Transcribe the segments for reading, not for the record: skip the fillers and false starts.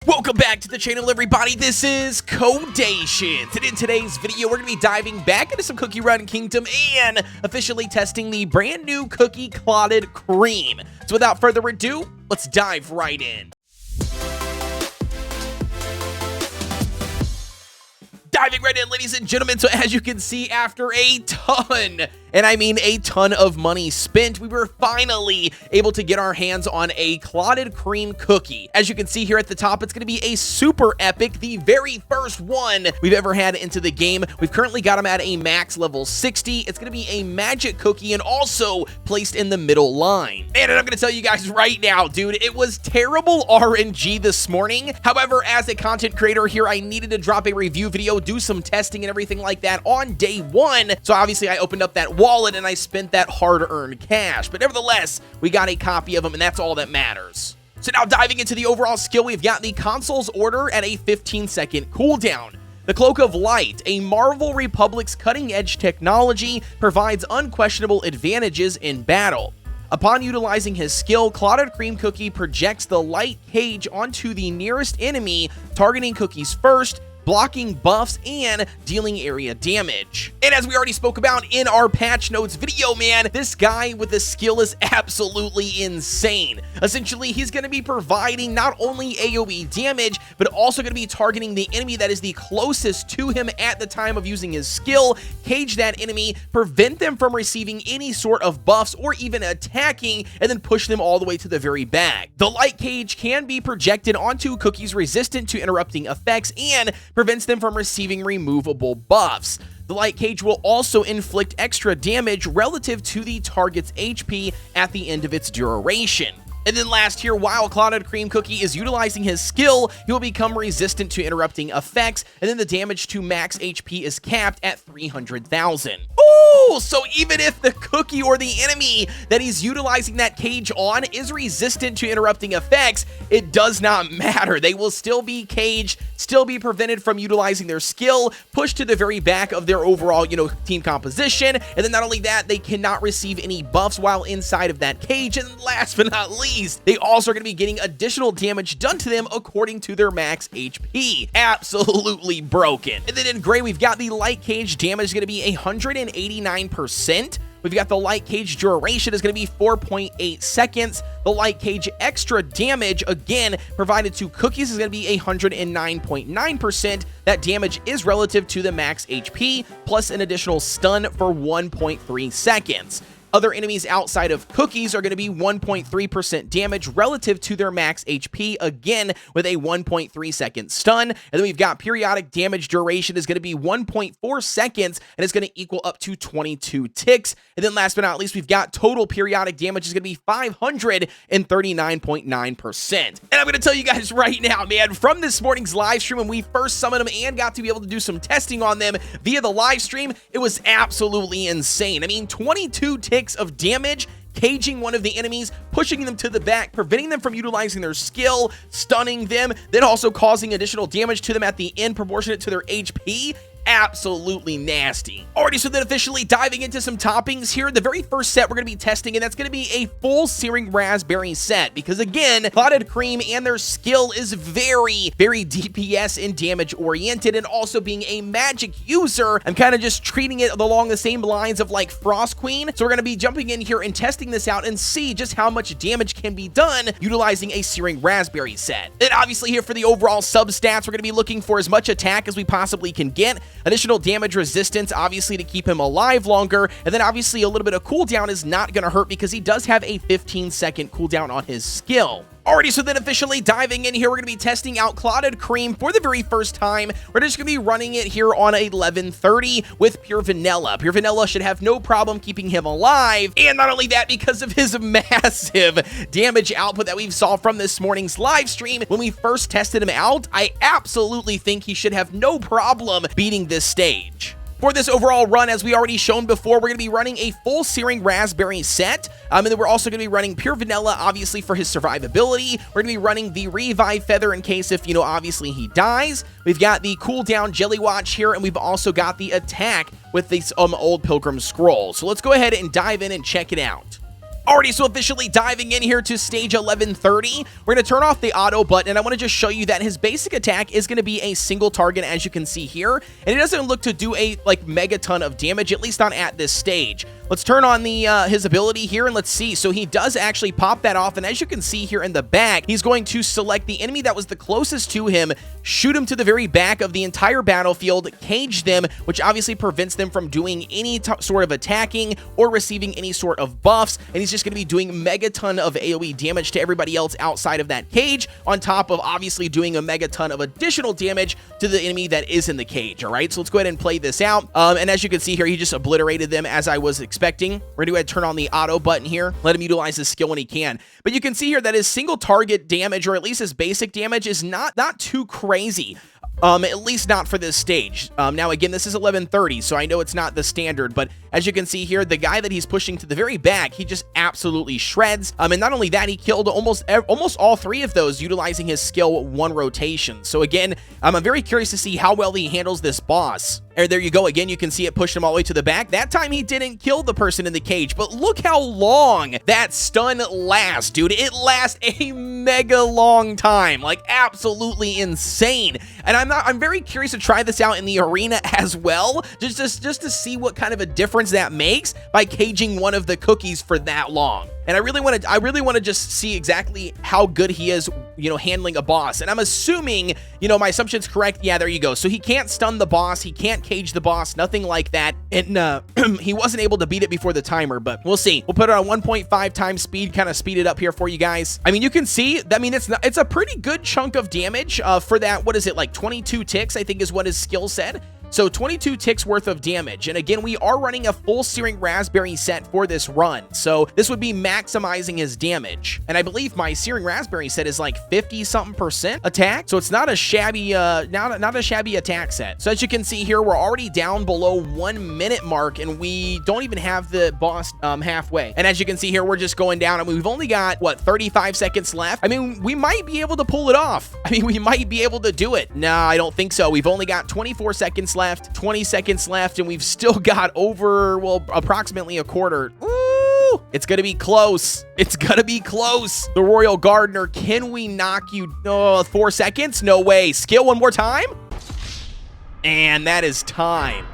Welcome back to the channel, everybody. This is Kodeations, and in today's video, we're going to be diving back into some Cookie Run Kingdom and officially testing the brand new cookie Clotted Cream. So without further ado, let's dive right in. Diving right in, ladies and gentlemen. So as you can see, after a ton, and I mean a ton of money spent, we were finally able to get our hands on a Clotted Cream Cookie. As you can see here at the top, it's going to be a super epic, the very first one we've ever had into the game. We've currently got them at a max level 60. It's going to be a magic cookie and also placed in the middle line. And I'm going to tell you guys right now, dude, it was terrible RNG this morning. However, as a content creator here, I needed to drop a review video, do some testing and everything like that on day one. So obviously I opened up that wallet and I spent that hard-earned cash. But nevertheless, we got a copy of them, and that's all that matters. So now diving into the overall skill, we've got the Consul's Order at a 15-second cooldown. The Cloak of Light, a Marvel Republic's cutting-edge technology, provides unquestionable advantages in battle. Upon utilizing his skill, Clotted Cream Cookie projects the light cage onto the nearest enemy, targeting cookies first, blocking buffs, and dealing area damage. And as we already spoke about in our patch notes video, man, this guy with the skill is absolutely insane. Essentially, he's going to be providing not only AoE damage, but also going to be targeting the enemy that is the closest to him at the time of using his skill, cage that enemy, prevent them from receiving any sort of buffs or even attacking, and then push them all the way to the very back. The light cage can be projected onto cookies resistant to interrupting effects and prevents them from receiving removable buffs. The light cage will also inflict extra damage relative to the target's HP at the end of its duration. And then last here, while Clotted Cream Cookie is utilizing his skill, he will become resistant to interrupting effects, and then the damage to max HP is capped at 300,000. Ooh, so even if the cookie or the enemy that he's utilizing that cage on is resistant to interrupting effects, it does not matter. They will still be caged, still be prevented from utilizing their skill, pushed to the very back of their overall, team composition, and then not only that, they cannot receive any buffs while inside of that cage, and last but not least, they also are going to be getting additional damage done to them according to their max HP. Absolutely broken. And then in gray, we've got the light cage damage is going to be 189%. We've got the light cage duration is going to be 4.8 seconds. The light cage extra damage, again, provided to cookies is going to be 109.9%. That damage is relative to the max HP, plus an additional stun for 1.3 seconds. Other enemies outside of cookies are going to be 1.3% damage relative to their max HP, again, with a 1.3 second stun. And then we've got periodic damage duration is going to be 1.4 seconds, and it's going to equal up to 22 ticks. And then last but not least, we've got total periodic damage is going to be 539.9%. And I'm going to tell you guys right now, man, from this morning's live stream when we first summoned them and got to be able to do some testing on them via the live stream, it was absolutely insane. I mean, 22 ticks of damage, caging one of the enemies, pushing them to the back, preventing them from utilizing their skill, stunning them, then also causing additional damage to them at the end proportionate to their HP. Absolutely nasty. Alrighty, so then officially diving into some toppings here, the very first set we're going to be testing, and that's going to be a full searing raspberry set, because again, Clotted Cream and their skill is very, very DPS and damage oriented, and also being a magic user, I'm kind of just treating it along the same lines of like Frost Queen. So we're going to be jumping in here and testing this out and see just how much damage can be done utilizing a searing raspberry set. And obviously here for the overall substats, we're going to be looking for as much attack as we possibly can get, additional damage resistance, obviously, to keep him alive longer, and then obviously a little bit of cooldown is not going to hurt because he does have a 15-second cooldown on his skill. Alrighty, so then officially diving in here, we're going to be testing out Clotted Cream for the very first time. We're just going to be running it here on 1130 with Pure Vanilla. Pure Vanilla should have no problem keeping him alive, and not only that, because of his massive damage output that we saw from this morning's live stream, when we first tested him out, I absolutely think he should have no problem beating this stage. For this overall run, as we already shown before, we're going to be running a full searing raspberry set, and then we're also going to be running Pure Vanilla, obviously, for his survivability. We're going to be running the Revive Feather in case if, obviously he dies. We've got the cooldown Jelly Watch here, and we've also got the attack with this Old Pilgrim Scroll. So let's go ahead and dive in and check it out. Alrighty, so officially diving in here to stage 1130, we're going to turn off the auto button, and I want to just show you that his basic attack is going to be a single target, as you can see here, and it doesn't look to do a, like, mega ton of damage, at least not at this stage. Let's turn on the his ability here, and let's see. So he does actually pop that off, and as you can see here in the back, he's going to select the enemy that was the closest to him, shoot him to the very back of the entire battlefield, cage them, which obviously prevents them from doing any sort of attacking or receiving any sort of buffs, and he's just going to be doing megaton of AoE damage to everybody else outside of that cage, on top of obviously doing a megaton of additional damage to the enemy that is in the cage. All right, so let's go ahead and play this out. And as you can see here, he just obliterated them as I was expecting. We're going to go ahead and turn on the auto button here, let him utilize his skill when he can. But you can see here that his single target damage, or at least his basic damage, is not too crazy. At least not for this stage. Now, again, this is 1130, so I know it's not the standard, but as you can see here, the guy that he's pushing to the very back, he just absolutely shreds. And not only that, he killed almost all three of those utilizing his skill one rotation. So again, I'm very curious to see how well he handles this boss. There you go. Again, you can see it pushed him all the way to the back. That time he didn't kill the person in the cage, but look how long that stun lasts, dude. It lasts a mega long time, like absolutely insane. And I'm very curious to try this out in the arena as well, just to see what kind of a difference that makes by caging one of the cookies for that long. And I really want to just see exactly how good he is, you know, handling a boss. And I'm assuming, you know, my assumption's correct. Yeah, there you go. So he can't stun the boss, he can't cage the boss, nothing like that. And he wasn't able to beat it before the timer, but we'll see. We'll put it on 1.5 times speed, kind of speed it up here for you guys. I mean, you can see, I mean, it's a pretty good chunk of damage for that. What is it, like 22 ticks, I think is what his skill said. So 22 ticks worth of damage. And again, we are running a full searing raspberry set for this run. So this would be maximizing his damage. And I believe my searing raspberry set is like 50-something% attack. So it's not a shabby, not a shabby attack set. So as you can see here, we're already down below 1 minute mark, and we don't even have the boss halfway. And as you can see here, we're just going down, and we've only got, what, 35 seconds left? I mean, we might be able to pull it off. I mean, we might be able to do it. No, I don't think so. We've only got 24 seconds left, 20 seconds left, and we've still got over, well, approximately a quarter. Ooh, it's gonna be close. It's gonna be close. The Royal Gardener, can we knock you? 4 seconds? No way. Skill one more time? And that is time.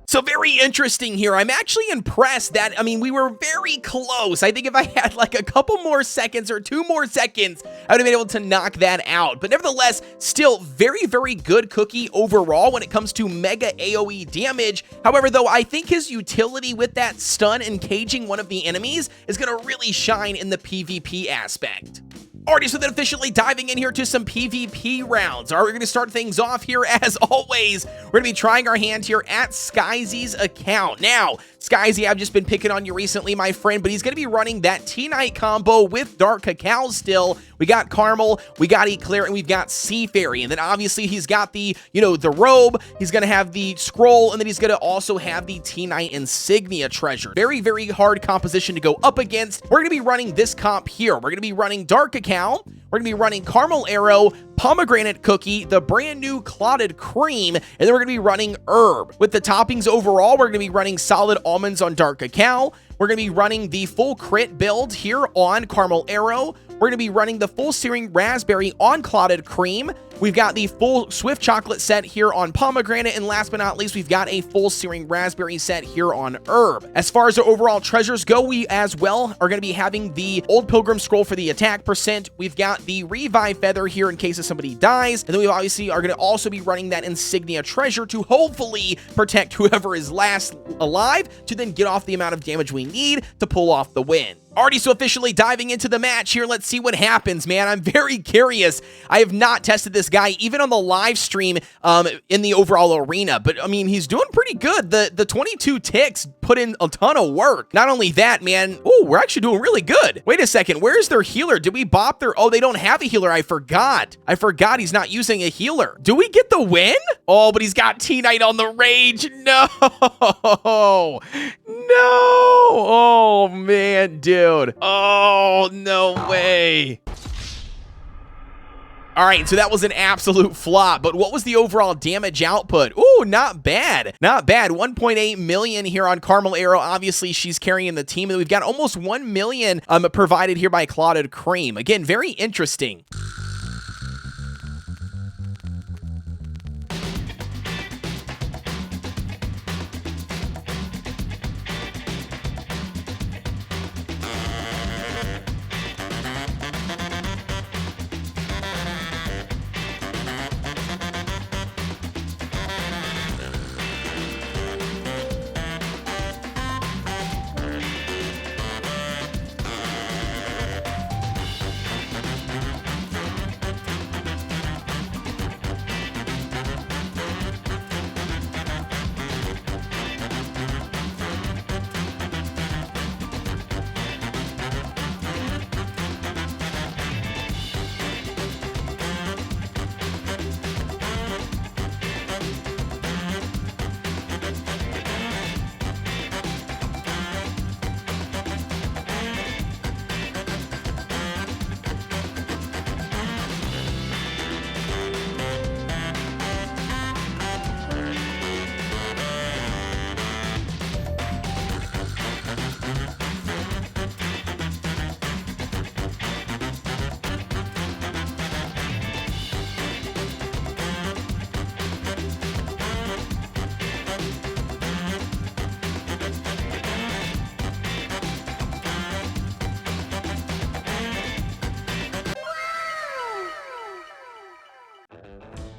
So very interesting here. I'm actually impressed that, I mean, we were very close. I think if I had like a couple more seconds or 2 more seconds, I would have been able to knock that out. But nevertheless, still very, very good cookie overall when it comes to mega AoE damage. However, though, I think his utility with that stun and caging one of the enemies is going to really shine in the PvP aspect. Alrighty, so then officially diving in here to some PvP rounds. All right, we're going to start things off here as always. We're going to be trying our hand here at Skyzy's account. Now, Skyzy, I've just been picking on you recently, my friend, but he's going to be running that T-Knight combo with Dark Cacao still. We got Caramel, we got Eclair, and we've got Sea Fairy. And then obviously he's got the, you know, the robe, he's going to have the scroll, and then he's going to also have the T-Knight insignia treasure. Very, very hard composition to go up against. We're going to be running this comp here. We're going to be running Dark Cacao. We're going to be running Caramel Arrow, Pomegranate Cookie, the brand new Clotted Cream, and then we're going to be running Herb. With the toppings overall, we're going to be running Solid Almonds on Dark Cacao. We're going to be running the full crit build here on Caramel Arrow. We're going to be running the full searing raspberry on Clotted Cream. We've got the full Swift chocolate set here on Pomegranate, and last but not least, we've got a full searing raspberry set here on Herb. As far as the overall treasures go, we as well are going to be having the Old Pilgrim Scroll for the attack percent. We've got the Revive Feather here in case if somebody dies, and then we obviously are going to also be running that insignia treasure to hopefully protect whoever is last alive to then get off the amount of damage we need to pull off the win. Alrighty, so officially diving into the match here. Let's see what happens, man. I'm very curious. I have not tested this guy, even on the live stream in the overall arena. But, I mean, he's doing pretty good. The 22 ticks put in a ton of work. Not only that, man. Oh, we're actually doing really good. Wait a second. Where's their healer? Did we bop their... Oh, they don't have a healer. I forgot. He's not using a healer. Do we get the win? Oh, but he's got T-Knight on the rage. No. No. Oh, man, dude. Oh, no way. All right, so that was an absolute flop, but what was the overall damage output? Ooh, not bad. Not bad. 1.8 million here on Caramel Arrow. Obviously, she's carrying the team, and we've got almost 1 million provided here by Clotted Cream. Again, very interesting.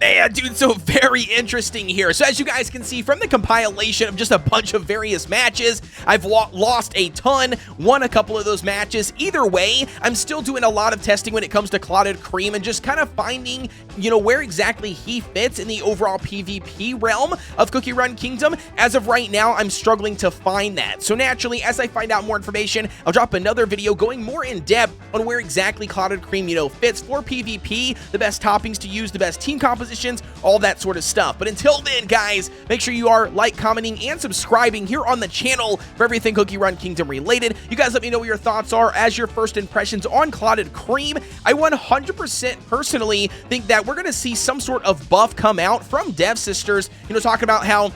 Yeah, dude, so very interesting here. So as you guys can see from the compilation of just a bunch of various matches, I've lost a ton, won a couple of those matches. Either way, I'm still doing a lot of testing when it comes to Clotted Cream and just kind of finding, you know, where exactly he fits in the overall PvP realm of Cookie Run Kingdom. As of right now, I'm struggling to find that. So naturally, as I find out more information, I'll drop another video going more in depth on where exactly Clotted Cream, you know, fits for PvP, the best toppings to use, the best team compositions, all that sort of stuff. But until then, guys, make sure you are commenting, and subscribing here on the channel for everything Cookie Run Kingdom related. You guys let me know what your thoughts are as your first impressions on Clotted Cream. I 100% personally think that we're going to see some sort of buff come out from Dev Sisters, you know, talking about how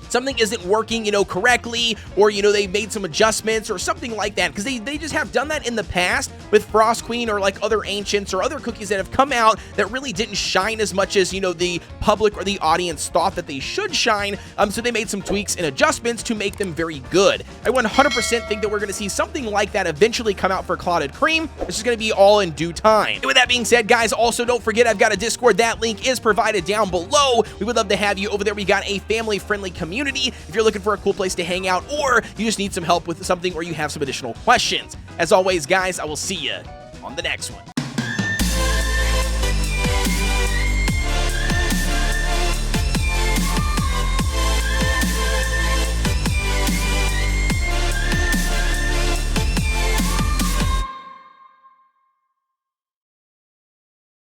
something isn't working, you know, correctly, or, you know, they made some adjustments or something like that, because they just have done that in the past with Frost Queen or like other ancients or other cookies that have come out that really didn't shine as much as, you know, the public or the audience thought that they should shine. So they made some tweaks and adjustments to make them very good. I 100% think that we're going to see something like that eventually come out for Clotted Cream. It's just going to be all in due time. And with that being said, guys, also don't forget I've got a Discord. That link is provided down below. We would love to have you over there. We got a family-friendly community if you're looking for a cool place to hang out, or you just need some help with something, or you have some additional questions. As always, guys, I will see you on the next one.